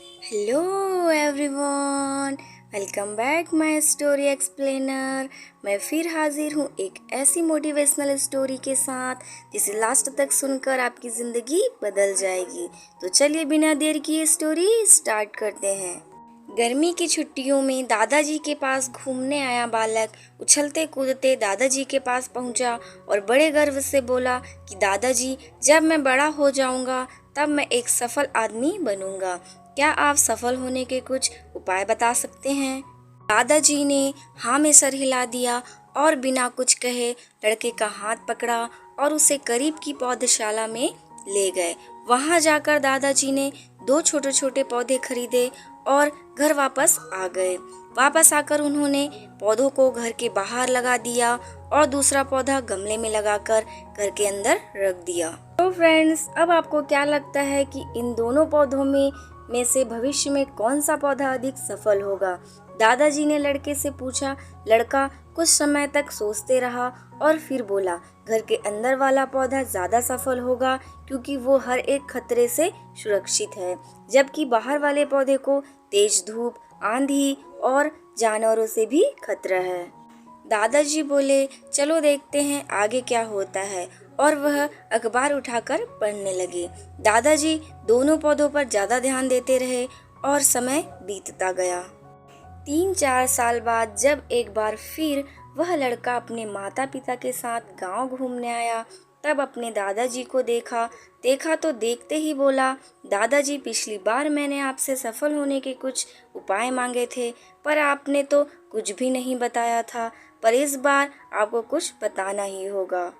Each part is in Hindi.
Hello everyone, welcome back my story explainer. मैं फिर हाजिर हूँ एक ऐसी मोटिवेशनल स्टोरी के साथ जिसे लास्ट तक सुनकर आपकी ज़िंदगी बदल जाएगी। तो चलिए बिना देर किए स्टोरी स्टार्ट करते हैं। गर्मी की छुट्टियों में दादाजी के पास घूमने आया बालक उछलते कूदते दादाजी के पास पहुंचा और बड़े गर्व से बोला कि दादाजी, जब मैं बड़ा हो जाऊंगा तब मैं एक सफल आदमी बनूंगा। क्या आप सफल होने के कुछ उपाय बता सकते हैं? दादाजी ने हाँ में सर हिला दिया और बिना कुछ कहे लड़के का हाथ पकड़ा और उसे करीब की पौधशाला में ले गए। वहां जाकर दादाजी ने दो छोटे छोटे पौधे खरीदे और घर वापस आ गए। वापस आकर उन्होंने पौधों को घर के बाहर लगा दिया और दूसरा पौधा गमले में लगाकर घर के अंदर रख दिया। तो फ्रेंड्स, अब आपको क्या लगता है कि इन दोनों पौधों में से भविष्य में कौन सा पौधा अधिक सफल होगा? दादाजी ने लड़के से पूछा। लड़का कुछ समय तक सोचते रहा और फिर बोला, घर के अंदर वाला पौधा ज्यादा सफल होगा क्योंकि वो हर एक खतरे से सुरक्षित है, जबकि बाहर वाले पौधे को तेज धूप, आंधी और जानवरों से भी खतरा है। दादाजी बोले, चलो देखते हैं आगे क्या होता है, और वह अखबार उठाकर पढ़ने लगे। दादाजी दोनों पौधों पर ज्यादा ध्यान देते रहे और समय बीतता गया। 3-4 साल बाद जब एक बार फिर वह लड़का अपने माता पिता के साथ गांव घूमने आया, तब अपने दादाजी को देखा तो देखते ही बोला, दादाजी, पिछली बार मैंने आपसे सफल होने के कुछ उपाय मांगे थे, पर आपने तो कुछ भी नहीं बताया था, पर इस बार आपको कुछ बताना ही होगा।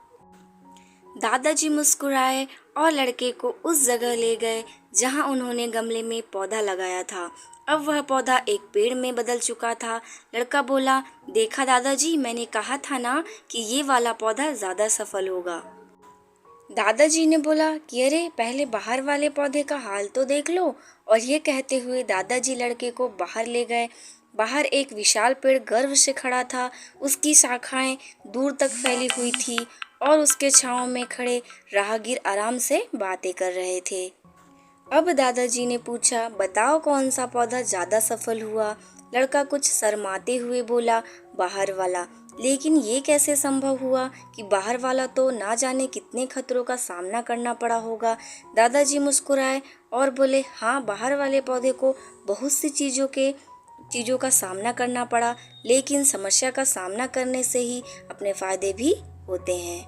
दादाजी मुस्कुराए और लड़के को उस जगह ले गए जहां उन्होंने गमले में पौधा लगाया था। अब वह पौधा एक पेड़ में बदल चुका था। लड़का बोला, देखा दादाजी, मैंने कहा था ना कि ये वाला पौधा ज्यादा सफल होगा। दादाजी ने बोला कि अरे, पहले बाहर वाले पौधे का हाल तो देख लो। और ये कहते हुए दादाजी लड़के को बाहर ले गए। बाहर एक विशाल पेड़ गर्व से खड़ा था। उसकी शाखाएं दूर तक फैली हुई थी और उसके छांव में खड़े राहगीर आराम से बातें कर रहे थे। अब दादाजी ने पूछा, बताओ कौन सा पौधा ज्यादा सफल हुआ? लड़का कुछ शर्माते हुए बोला, बाहर वाला। लेकिन ये कैसे संभव हुआ कि बाहर वाला तो ना जाने कितने खतरों का सामना करना पड़ा होगा। दादाजी मुस्कुराए और बोले, हाँ, बाहर वाले पौधे को बहुत सी चीजों का सामना करना पड़ा, लेकिन समस्या का सामना करने से ही अपने फायदे भी होते हैं।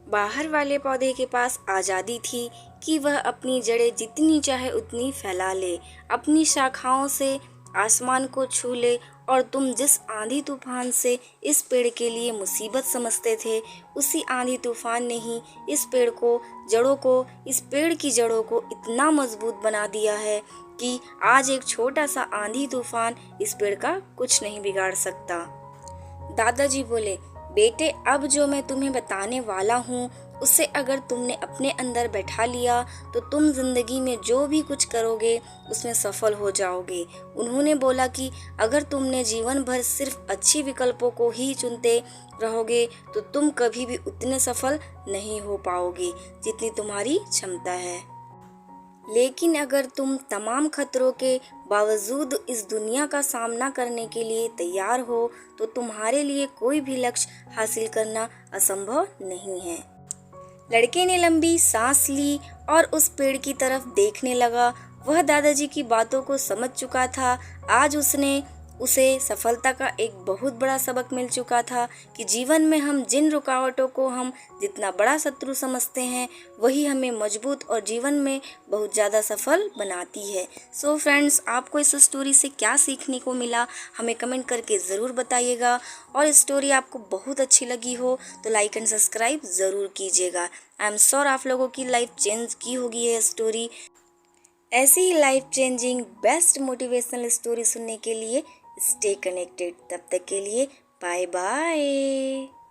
बाहर वाले पौधे के पास आज़ादी थी कि वह अपनी जड़ें जितनी चाहे उतनी फैला ले, अपनी शाखाओं से आसमान को छू ले, और तुम जिस आंधी तूफान से इस पेड़ के लिए मुसीबत समझते थे, उसी आंधी तूफान ने ही इस पेड़ की जड़ों को इतना मजबूत बना दिया है कि आज एक छोटा सा आंधी तूफान इस पेड़ का कुछ नहीं बिगाड़ सकता। दादाजी बोले, बेटे, अब जो मैं तुम्हें बताने वाला हूँ उसे अगर तुमने अपने अंदर बैठा लिया तो तुम जिंदगी में जो भी कुछ करोगे उसमें सफल हो जाओगे। उन्होंने बोला कि अगर तुमने जीवन भर सिर्फ अच्छी विकल्पों को ही चुनते रहोगे तो तुम कभी भी उतने सफल नहीं हो पाओगे जितनी तुम्हारी क्षमता है। लेकिन अगर तुम तमाम खतरों के बावजूद इस दुनिया का सामना करने के लिए तैयार हो तो तुम्हारे लिए कोई भी लक्ष्य हासिल करना असंभव नहीं है। लड़के ने लंबी सांस ली और उस पेड़ की तरफ देखने लगा। वह दादाजी की बातों को समझ चुका था। आज उसे सफलता का एक बहुत बड़ा सबक मिल चुका था कि जीवन में हम जिन रुकावटों को हम जितना बड़ा शत्रु समझते हैं वही हमें मजबूत और जीवन में बहुत ज़्यादा सफल बनाती है। सो फ्रेंड्स, आपको इस स्टोरी से क्या सीखने को मिला हमें कमेंट करके ज़रूर बताइएगा, और इस स्टोरी आपको बहुत अच्छी लगी हो तो लाइक एंड सब्सक्राइब ज़रूर कीजिएगा। आई एम श्योर आप लोगों की लाइफ चेंज की होगी ये स्टोरी। ऐसी ही life changing best motivational story सुनने के लिए स्टे कनेक्टेड। तब तक के लिए बाय बाय।